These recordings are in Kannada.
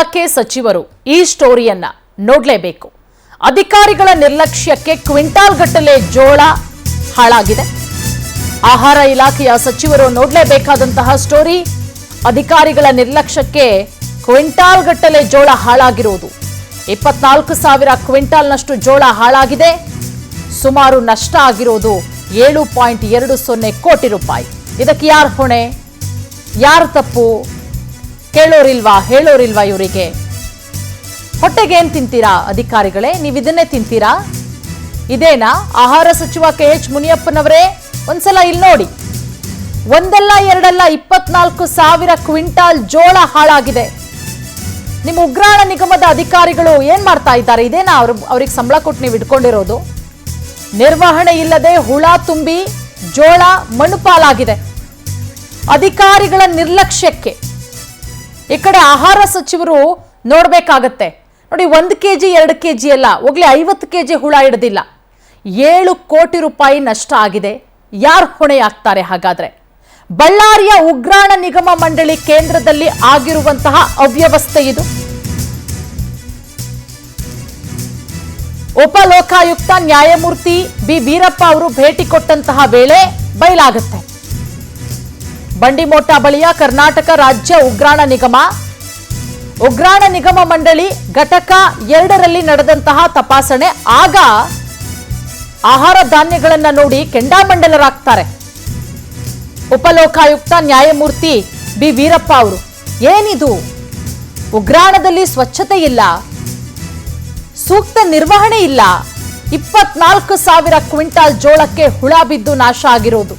ಇಲಾಖೆ ಸಚಿವರು ಈ ಸ್ಟೋರಿಯನ್ನ ನೋಡಲೇಬೇಕು. ಅಧಿಕಾರಿಗಳ ನಿರ್ಲಕ್ಷ್ಯಕ್ಕೆ ಕ್ವಿಂಟಾಲ್ ಗಟ್ಟಲೆ ಜೋಳ ಹಾಳಾಗಿದೆ. ಆಹಾರ ಇಲಾಖೆಯ ಸಚಿವರು ನೋಡಲೇಬೇಕಾದಂತಹ ಸ್ಟೋರಿ. ಅಧಿಕಾರಿಗಳ ನಿರ್ಲಕ್ಷ್ಯಕ್ಕೆ ಕ್ವಿಂಟಾಲ್ ಗಟ್ಟಲೆ ಜೋಳ ಹಾಳಾಗಿರುವುದು. 24,000 ಕ್ವಿಂಟಾಲ್ನಷ್ಟು ಜೋಳ ಹಾಳಾಗಿದೆ. ಸುಮಾರು ನಷ್ಟ ಆಗಿರೋದು 7.20 ಕೋಟಿ ರೂಪಾಯಿ. ಇದಕ್ಕೆ ಯಾರು ಹೊಣೆ, ಯಾರು ತಪ್ಪು? ಕೇಳೋರಿಲ್ವಾ, ಹೇಳೋರಿಲ್ವಾ? ಇವರಿಗೆ ಹೊಟ್ಟೆಗೆ ಏನ್ ತಿಂತೀರಾ ಅಧಿಕಾರಿಗಳೇ? ನೀವು ಇದನ್ನೇ ತಿಂತೀರಾ? ಇದೇನಾ ಆಹಾರ ಸಚಿವ KH ಮುನಿಯಪ್ಪನವರೇ? ಒಂದ್ಸಲ ಇಲ್ಲಿ ನೋಡಿ. ಒಂದಲ್ಲ ಎರಡಲ್ಲ 24,000 ಕ್ವಿಂಟಾಲ್ ಜೋಳ ಹಾಳಾಗಿದೆ. ನಿಮ್ಮ ಉಗ್ರಾಣ ನಿಗಮದ ಅಧಿಕಾರಿಗಳು ಏನ್ ಮಾಡ್ತಾ ಇದ್ದಾರೆ? ಇದೇನಾ ಅವ್ರಿಗೆ ಸಂಬಳ ಕೊಟ್ಟು ನೀವು ಇಟ್ಕೊಂಡಿರೋದು? ನಿರ್ವಹಣೆ ಇಲ್ಲದೆ ಹುಳ ತುಂಬಿ ಜೋಳ ಮಣ್ಣುಪಾಲಾಗಿದೆ. ಅಧಿಕಾರಿಗಳ ನಿರ್ಲಕ್ಷ್ಯಕ್ಕೆ ಈ ಕಡೆ ಆಹಾರ ಸಚಿವರು ನೋಡ್ಬೇಕಾಗತ್ತೆ. ನೋಡಿ, 1 kg 2 kg ಅಲ್ಲ, ಹೋಗ್ಲಿ 50 kg ಹುಳ ಹಿಡಿದಿಲ್ಲ. 7 ಕೋಟಿ ರೂಪಾಯಿ ನಷ್ಟ ಆಗಿದೆ. ಯಾರು ಹೊಣೆಯಾಗ್ತಾರೆ ಹಾಗಾದ್ರೆ? ಬಳ್ಳಾರಿಯ ಉಗ್ರಾಣ ನಿಗಮ ಮಂಡಳಿ ಕೇಂದ್ರದಲ್ಲಿ ಆಗಿರುವಂತಹ ಅವ್ಯವಸ್ಥೆ ಇದು. ಉಪಲೋಕಾಯುಕ್ತ ನ್ಯಾಯಮೂರ್ತಿ ಬಿ ವೀರಪ್ಪ ಅವರು ಭೇಟಿ ಕೊಟ್ಟಂತಹ ವೇಳೆ ಬಯಲಾಗುತ್ತೆ. ಬಂಡಿಮೋಟ ಬಳಿಯ ಕರ್ನಾಟಕ ರಾಜ್ಯ ಉಗ್ರಾಣ ನಿಗಮ ಮಂಡಳಿ ಘಟಕ 2ರಲ್ಲಿ ನಡೆದಂತಹ ತಪಾಸಣೆ. ಆಗ ಆಹಾರ ಧಾನ್ಯಗಳನ್ನ ನೋಡಿ ಕೆಂಡಾಮಂಡಲರಾಗ್ತಾರೆ ಉಪಲೋಕಾಯುಕ್ತ ನ್ಯಾಯಮೂರ್ತಿ ಬಿ ವೀರಪ್ಪ ಅವರು. ಏನಿದು? ಉಗ್ರಾಣದಲ್ಲಿ ಸ್ವಚ್ಛತೆ ಇಲ್ಲ, ಸೂಕ್ತ ನಿರ್ವಹಣೆ ಇಲ್ಲ. 24,000 ಕ್ವಿಂಟಾಲ್ ಜೋಳಕ್ಕೆ ಹುಳ ಬಿದ್ದು ನಾಶ ಆಗಿರೋದು.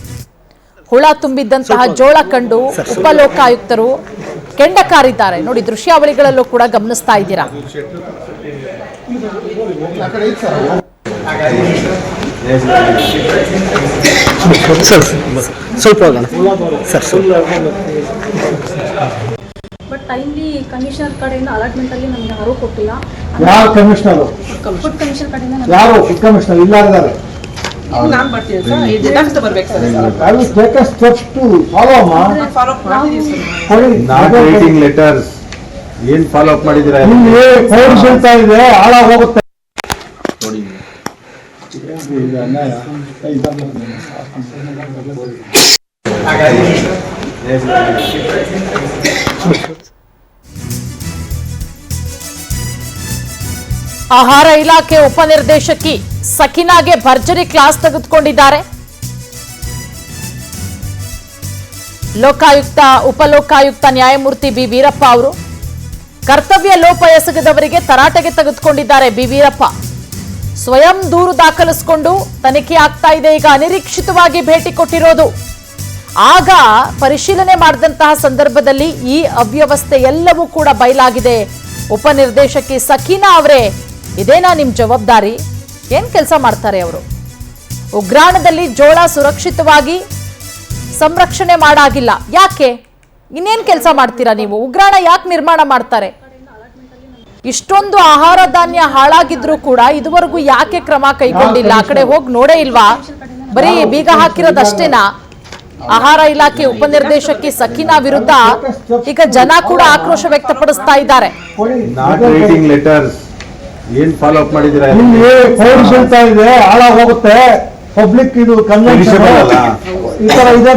ಹುಳ ತುಂಬಿದ್ದಂತಹ ಜೋಳ ಕಂಡು ಉಪಲೋಕಾಯುಕ್ತರು ಕೆಂಡ ಕಾರಿದ್ದಾರೆ. ನೋಡಿ, ದೃಶ್ಯಾವಳಿಗಳಲ್ಲೂ ಕೂಡ ಗಮನಿಸ್ತಾ ಇದ್ದೀರಾ. ಬಟ್ ಟೈಮ್ಲಿ ಕಮಿಷನರ್ ಕಡೆಯಿಂದ ಅಲಾಟ್ಮೆಂಟ್ ಅಲ್ಲಿ ನಮಗೆ ಯಾರು ಕೊಟ್ಟಿಲ್ಲ. ಯಾವ ಕಮಿಷನರ್? ಫುಡ್ ಕಮಿಷನರ್ ಕಡೆಯಿಂದ ಯಾರು ಫುಡ್ ಕಮಿಷನರ್ ಇಲ್ಲ ಇದ್ದಾರೆ. ನಾನು ಬರ್ತೀನಿ ಸರ್, ಈ ಡೇಟಾ ಬರಬೇಕು sir. I will take a steps to follow follow up ಮಾಡಿದೀವಿ ಸರ್. ನಾಟ್ ರೈಟಿಂಗ್ ಲೆಟರ್ಸ್ ಏನ್ ಫಾಲೋ ಅಪ್ ಮಾಡಿದಿರಾ? ಇಲ್ಲಿ ಫೋನ್ ಬೀಳ್ತಾ ಇದೆ, ಹಾಳಾಗಿ ಹೋಗುತ್ತೆ. ಆಹಾರ ಇಲಾಖೆ ಉಪನಿರ್ದೇಶಕಿ ಸಕಿನಾಗೆ ಭರ್ಜರಿ ಕ್ಲಾಸ್ ತೆಗೆದುಕೊಂಡಿದ್ದಾರೆ. ಉಪಲೋಕಾಯುಕ್ತ ನ್ಯಾಯಮೂರ್ತಿ ಬಿ ವೀರಪ್ಪ ಅವರು ಕರ್ತವ್ಯ ಲೋಪ ಎಸಗದವರಿಗೆ ತರಾಟೆಗೆ ತೆಗೆದುಕೊಂಡಿದ್ದಾರೆ. ಬಿ ವೀರಪ್ಪ ಸ್ವಯಂ ದೂರು ದಾಖಲಿಸಿಕೊಂಡು ತನಿಖೆ ಆಗ್ತಾ ಇದೆ. ಈಗ ಅನಿರೀಕ್ಷಿತವಾಗಿ ಭೇಟಿ ಕೊಟ್ಟಿರೋದು. ಆಗ ಪರಿಶೀಲನೆ ಮಾಡಿದಂತಹ ಸಂದರ್ಭದಲ್ಲಿ ಈ ಅವ್ಯವಸ್ಥೆ ಎಲ್ಲವೂ ಕೂಡ ಬಯಲಾಗಿದೆ. ಉಪನಿರ್ದೇಶಕಿ ಸಕೀನಾ ಅವರೇ, ಇದೇನಾ ನಿಮ್ ಜವಾಬ್ದಾರಿ? ಏನ್ ಕೆಲಸ ಮಾಡ್ತಾರೆ ಅವರು? ಉಗ್ರಾಣದಲ್ಲಿ ಜೋಳ ಸುರಕ್ಷಿತವಾಗಿ ಸಂರಕ್ಷಣೆ ಮಾಡಾಗಿಲ್ಲ. ಯಾಕೆ? ಇನ್ನೇನ್ ಕೆಲಸ ಮಾಡ್ತೀರಾ ನೀವು? ಉಗ್ರಾಣ ಯಾಕೆ ನಿರ್ಮಾಣ ಮಾಡ್ತಾರೆ? ಇಷ್ಟೊಂದು ಆಹಾರ ಧಾನ್ಯ ಹಾಳಾಗಿದ್ರು ಕೂಡ ಇದುವರೆಗೂ ಯಾಕೆ ಕ್ರಮ ಕೈಗೊಂಡಿಲ್ಲ? ಆ ಕಡೆ ಹೋಗಿ ನೋಡೇ ಇಲ್ವಾ? ಬರೀ ಬೀಗ ಹಾಕಿರೋದಷ್ಟೇನಾ? ಆಹಾರ ಇಲಾಖೆ ಉಪನಿರ್ದೇಶಕಿ ಸಕೀನಾ ವಿರುದ್ಧ ಈಗ ಜನ ಕೂಡ ಆಕ್ರೋಶ ವ್ಯಕ್ತಪಡಿಸ್ತಾ ಇದ್ದಾರೆ. ನಾಟ್ ರೈಟಿಂಗ್ ಲೆಟರ್ಸ್ ಏನ್ ಫಾಲೋ ಅಪ್ ಮಾಡಿದಿರಾ? ಇಲ್ಲಿ ಫೋನ್ ಬೀಳ್ತಾ ಇದೆ, ಹಾಳಾಗಿ ಹೋಗುತ್ತೆ. ಪಬ್ಲಿಕ್ ಇದು ಕನ್ವೆನ್ಷನ್ ಈ ತರ ಇದೆ.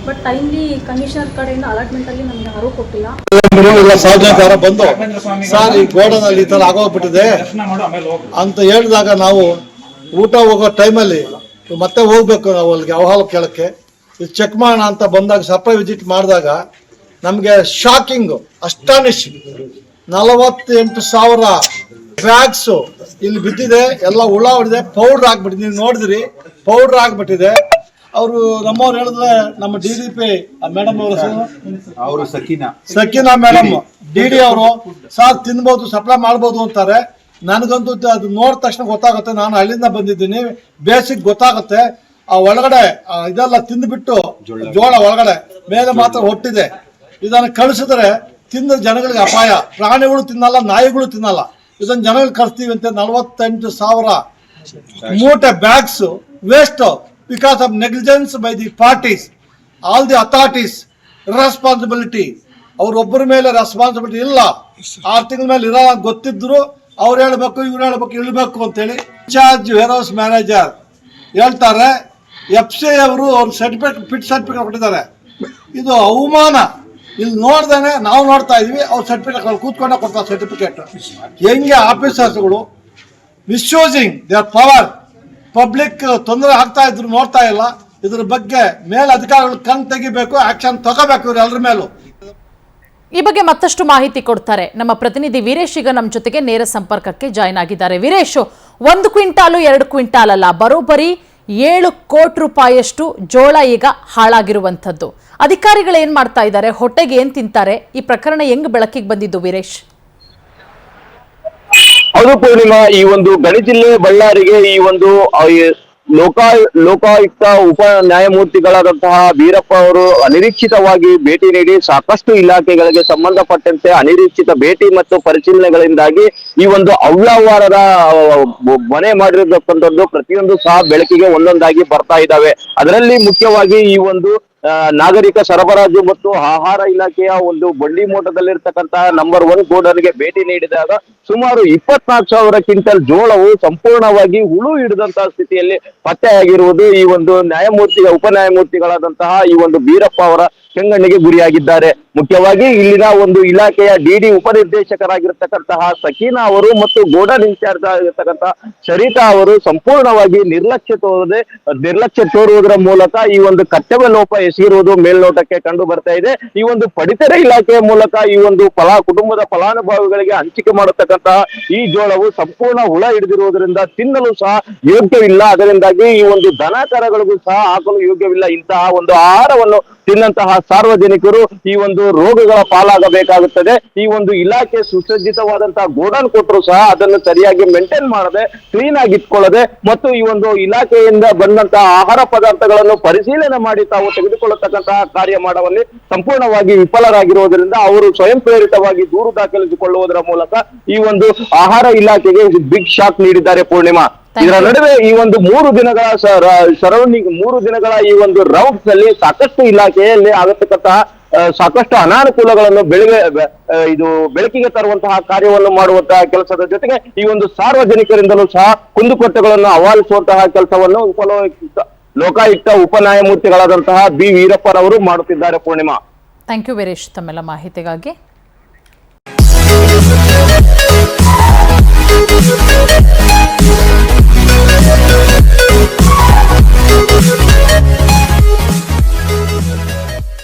ಬಟ್ ಟೈಮ್ಲಿ ಕಮಿಷನರ್ ಕಡೆಯಿಂದ ಅಲಾಟ್ಮೆಂಟ್ ಅಲ್ಲಿ ನಮಗೆ ಯಾರು ಕೊಟ್ಟಿಲ್ಲ. ಸಾರ್ವಜನಿಕರ ಬಂದು ಸರ್ ಈ ಗೋಡನ್ ಅಲ್ಲಿ ಈ ತರ ಆಗೋಗ್ಬಿಟ್ಟಿದೆ ಅಂತ ಹೇಳಿದಾಗ ನಾವು ಊಟ ಹೋಗೋ ಟೈಮಲ್ಲಿ ಮತ್ತೆ ಹೋಗ್ಬೇಕು ನಾವು ಅಲ್ಲಿಗೆ ಅಹವಾಲು ಕೇಳಕ್ಕೆ. ಇದು ಚೆಕ್ ಮಾಡೋಣ ಅಂತ ಬಂದಾಗ ಸರ್ಪ್ರೈಸ್ ವಿಸಿಟ್ ಮಾಡಿದಾಗ ನಮಗೆ ಶಾಕಿಂಗ್, ಅಸ್ಟಾನಿಶಿಂಗ್. 48,000 ಬ್ಯಾಗ್ಸ್ ಇಲ್ಲಿ ಬಿದ್ದಿದೆ. ಎಲ್ಲ ಹುಳ ಹೊಡಿದೆ, ಪೌಡರ್ ಆಗ್ಬಿಟ್ಟಿದೆ. ನೀವು ನೋಡಿದ್ರಿ, ಪೌಡರ್ ಆಗ್ಬಿಟ್ಟಿದೆ. ಅವರು ನಮ್ಮವ್ರು ಹೇಳಿದ್ರೆ ನಮ್ಮ DDP ಮೇಡಮ್ ಅವರು ಸಕೀನಾ ಮೇಡಮ್ DD ಅವರು ಸಾರ್ ತಿನ್ಬೋದು, ಸಪ್ಲೈ ಮಾಡ್ಬೋದು ಅಂತಾರೆ. ನನಗಂತೂ ಅದು ನೋಡಿದ ತಕ್ಷಣ ಗೊತ್ತಾಗುತ್ತೆ. ನಾನು ಹಳ್ಳಿಯಿಂದ ಬಂದಿದ್ದೀನಿ, ಬೇಸಿಕ್ ಗೊತ್ತಾಗುತ್ತೆ. ಆ ಒಳಗಡೆ ಇದೆಲ್ಲ ತಿಂದ್ಬಿಟ್ಟು ಜೋಳ ಒಳಗಡೆ ಮೇಲೆ ಮಾತ್ರ ಹೊಟ್ಟಿದೆ. ಇದನ್ನು ಕಳಿಸಿದ್ರೆ ತಿಂದ ಜನಗಳಿಗೆ ಅಪಾಯ. ಪ್ರಾಣಿಗಳು ತಿನ್ನಲ್ಲ, ನಾಯಿಗಳು ತಿನ್ನಲ್ಲ. ಇದನ್ನು ಜನಗಳಿಗೆ ಕಳಿಸ್ತೀವಿ ಅಂತ 48,000 ಮೂಟೆ bags waste because of negligence by the parties. All the authorities responsibility ಅವ್ರೊಬ್ಬರ ಮೇಲೆ ರೆಸ್ಪಾನ್ಸಿಬಿಲಿಟಿ ಇಲ್ಲ. 6 ತಿಂಗಳ ಮೇಲೆ ಇರೋ ಗೊತ್ತಿದ್ರು ಅವ್ರು ಹೇಳ್ಬೇಕು, ಇವ್ರು ಹೇಳ್ಬೇಕು, ಇಳಬೇಕು ಅಂತೇಳಿ ಇನ್ಚಾರ್ಜ್ ವೇರ್ ಹೌಸ್ ಮ್ಯಾನೇಜರ್ ಹೇಳ್ತಾರೆ. FCI ಅವರು ಅವ್ರ ಸರ್ಟಿಫಿಕೇಟ್ ಫಿಟ್ ಸರ್ಟಿಫಿಕೇಟ್ ಕೊಟ್ಟಿದ್ದಾರೆ. ಇದು ಅವಮಾನ. ಇಲ್ಲಿ ನೋಡ್ದೇನೆ ನಾವು ನೋಡ್ತಾ ಇದೀವಿ, ಅವ್ರ ಸರ್ಟಿಫಿಕೇಟ್ ಕೂತ್ಕೊಂಡೆ ಕೊಡ್ತಾರೆ ಸರ್ಟಿಫಿಕೇಟ್. ಹೆಂಗೆ ಆಫೀಸರ್ಸ್ಗಳು ಮಿಸ್ಯೂಸಿಂಗ್ ದೇರ್ ಪವರ್, ಪಬ್ಲಿಕ್ ತೊಂದರೆ ಆಗ್ತಾ ಇದ್ರು ನೋಡ್ತಾ ಇಲ್ಲ. ಇದ್ರ ಬಗ್ಗೆ ಮೇಲ್ ಅಧಿಕಾರಿಗಳು ಕಣ್ ತೆಗಿಬೇಕು, ಆಕ್ಷನ್ ತಗೋಬೇಕು ಇವ್ರು ಎಲ್ಲರ ಮೇಲೂ. ಈ ಬಗ್ಗೆ ಮತ್ತಷ್ಟು ಮಾಹಿತಿ ಕೊಡ್ತಾರೆ ನಮ್ಮ ಪ್ರತಿನಿಧಿ ವೀರೇಶ್. ಈಗ ನಮ್ಮ ಜೊತೆಗೆ ನೇರ ಸಂಪರ್ಕಕ್ಕೆ ಜಾಯ್ನ್ ಆಗಿದ್ದಾರೆ. ವೀರೇಶ್, 1 ಕ್ವಿಂಟಾಲು 2 ಕ್ವಿಂಟಾಲ್ ಅಲ್ಲ, ಬರೋಬ್ಬರಿ 7 ಕೋಟಿ ರೂಪಾಯಿಯಷ್ಟು ಜೋಳ ಈಗ ಹಾಳಾಗಿರುವಂಥದ್ದು. ಅಧಿಕಾರಿಗಳು ಏನ್ ಮಾಡ್ತಾ ಇದ್ದಾರೆ, ಹೊಟ್ಟೆಗೆ ಏನ್ ತಿಂತಾರೆ, ಈ ಪ್ರಕರಣ ಹೆಂಗ್ ಬೆಳಕಿಗೆ ಬಂದಿದ್ದು ವೀರೇಶ್? ಹೌದು ಪೂರ್ಣಿಮಾ, ಈ ಒಂದು ಗಡಿ ಜಿಲ್ಲೆ ಬಳ್ಳಾರಿಗೆ ಈ ಒಂದು ಲೋಕಾಯುಕ್ತ ಉಪ ನ್ಯಾಯಮೂರ್ತಿಗಳಾದಂತಹ ವೀರಪ್ಪ ಅವರು ಅನಿರೀಕ್ಷಿತವಾಗಿ ಭೇಟಿ ನೀಡಿ ಸಾಕಷ್ಟು ಇಲಾಖೆಗಳಿಗೆ ಸಂಬಂಧಪಟ್ಟಂತೆ ಅನಿರೀಕ್ಷಿತ ಭೇಟಿ ಮತ್ತು ಪರಿಶೀಲನೆಗಳಿಂದಾಗಿ ಈ ಒಂದು ಅವ್ಯವಹಾರದ ಮನೆ ಮಾಡಿರತಕ್ಕಂಥದ್ದು ಪ್ರತಿಯೊಂದು ಸಹ ಬೆಳಕಿಗೆ ಒಂದೊಂದಾಗಿ ಬರ್ತಾ ಇದ್ದಾವೆ. ಅದರಲ್ಲಿ ಮುಖ್ಯವಾಗಿ ಈ ಒಂದು ನಾಗರಿಕ ಸರಬರಾಜು ಮತ್ತು ಆಹಾರ ಇಲಾಖೆಯ ಒಂದು ಬಂಡಿ ಮೋಟದಲ್ಲಿರ್ತಕ್ಕಂತಹ ನಂಬರ್ 1 ಗೋಡನ್ಗೆ ಭೇಟಿ ನೀಡಿದಾಗ ಸುಮಾರು 24,000 ಕ್ವಿಂಟಲ್ ಜೋಳವು ಸಂಪೂರ್ಣವಾಗಿ ಹುಳು ಹಿಡಿದಂತಹ ಸ್ಥಿತಿಯಲ್ಲಿ ಪತ್ತೆಯಾಗಿರುವುದು ಈ ಒಂದು ಉಪ ನ್ಯಾಯಮೂರ್ತಿಗಳಾದಂತಹ ಈ ಒಂದು ವೀರಪ್ಪ ಅವರ ಕೆಂಗಣ್ಣಿಗೆ ಗುರಿಯಾಗಿದ್ದಾರೆ. ಮುಖ್ಯವಾಗಿ ಇಲ್ಲಿನ ಒಂದು ಇಲಾಖೆಯ ಡಿಡಿ ಉಪನಿರ್ದೇಶಕರಾಗಿರ್ತಕ್ಕಂತಹ ಸಕೀನಾ ಅವರು ಮತ್ತು ಗೋಡನ್ ಇನ್ಚಾರ್ಜ್ ಆಗಿರ್ತಕ್ಕಂತಹ ಸರಿತಾ ಅವರು ಸಂಪೂರ್ಣವಾಗಿ ನಿರ್ಲಕ್ಷ್ಯ ತೋರುವುದರ ಮೂಲಕ ಈ ಒಂದು ಕರ್ತವ್ಯ ಲೋಪ ಎಸಗಿರುವುದು ಮೇಲ್ನೋಟಕ್ಕೆ ಕಂಡು ಬರ್ತಾ ಇದೆ. ಈ ಒಂದು ಪಡಿತರ ಇಲಾಖೆಯ ಮೂಲಕ ಈ ಒಂದು ಕುಟುಂಬದ ಫಲಾನುಭವಿಗಳಿಗೆ ಹಂಚಿಕೆ ಮಾಡತಕ್ಕಂತಹ ಈ ಜೋಳವು ಸಂಪೂರ್ಣ ಹುಳ ಹಿಡಿದಿರುವುದರಿಂದ ತಿನ್ನಲು ಸಹ ಯೋಗ್ಯವಿಲ್ಲ. ಅದರಿಂದಾಗಿ ಈ ಒಂದು ದನ ಕರಗಳಿಗೂ ಸಹ ಹಾಕಲು ಯೋಗ್ಯವಿಲ್ಲ. ಇಂತಹ ಒಂದು ಆಹಾರವನ್ನು ತಿನ್ನಂತಹ ಸಾರ್ವಜನಿಕರು ಈ ಒಂದು ರೋಗಗಳ ಪಾಲಾಗಬೇಕಾಗುತ್ತದೆ. ಈ ಒಂದು ಇಲಾಖೆ ಸುಸಜ್ಜಿತವಾದಂತಹ ಗೋಡನ್ ಕೊಟ್ಟರು ಸಹ ಅದನ್ನು ಸರಿಯಾಗಿ ಮೇಂಟೈನ್ ಮಾಡದೆ, ಕ್ಲೀನ್ ಆಗಿ ಇಟ್ಕೊಳ್ಳದೆ ಮತ್ತು ಈ ಒಂದು ಇಲಾಖೆಯಿಂದ ಬಂದಂತಹ ಆಹಾರ ಪದಾರ್ಥಗಳನ್ನು ಪರಿಶೀಲನೆ ಮಾಡಿ ತಾವು ತೆಗೆದುಕೊಳ್ಳತಕ್ಕಂತಹ ಕಾರ್ಯ ಮಾಡುವಲ್ಲಿ ಸಂಪೂರ್ಣವಾಗಿ ವಿಫಲರಾಗಿರುವುದರಿಂದ ಅವರು ಸ್ವಯಂ ಪ್ರೇರಿತವಾಗಿ ದೂರು ದಾಖಲಿಸಿಕೊಳ್ಳುವುದರ ಮೂಲಕ ಈ ಒಂದು ಆಹಾರ ಇಲಾಖೆಗೆ ಬಿಗ್ ಶಾಕ್ ನೀಡಿದ್ದಾರೆ ಪೂರ್ಣಿಮಾ. ಇದರ ನಡುವೆ ಈ ಒಂದು 3 ದಿನಗಳ ಸರೌಂಡಿಂಗ್ 3 ದಿನಗಳ ಈ ಒಂದು ರೌಂಡ್ಸ್ ನಲ್ಲಿ ಸಾಕಷ್ಟು ಇಲಾಖೆಯಲ್ಲಿ ಆಗತಕ್ಕಂತಹ ಸಾಕಷ್ಟು ಅನಾನುಕೂಲಗಳನ್ನು ಬೆಳಕಿಗೆ ತರುವಂತಹ ಕಾರ್ಯವನ್ನು ಮಾಡುವಂತಹ ಕೆಲಸದ ಜೊತೆಗೆ ಈ ಒಂದು ಸಾರ್ವಜನಿಕರಿಂದಲೂ ಸಹ ಕುಂದುಕೊರತೆಗಳನ್ನು ಅವಾಲಿಸುವಂತಹ ಕೆಲಸವನ್ನು ಲೋಕಾಯುಕ್ತ ಉಪ ನ್ಯಾಯಮೂರ್ತಿಗಳಾದಂತಹ ಬಿ ವೀರಪ್ಪರವರು ಮಾಡುತ್ತಿದ್ದಾರೆ ಪೂರ್ಣಿಮಾ. ಥ್ಯಾಂಕ್ ಯು ವೀರೇಶ್ ತಮ್ಮೆಲ್ಲ ಮಾಹಿತಿಗಾಗಿ. We'll be right back.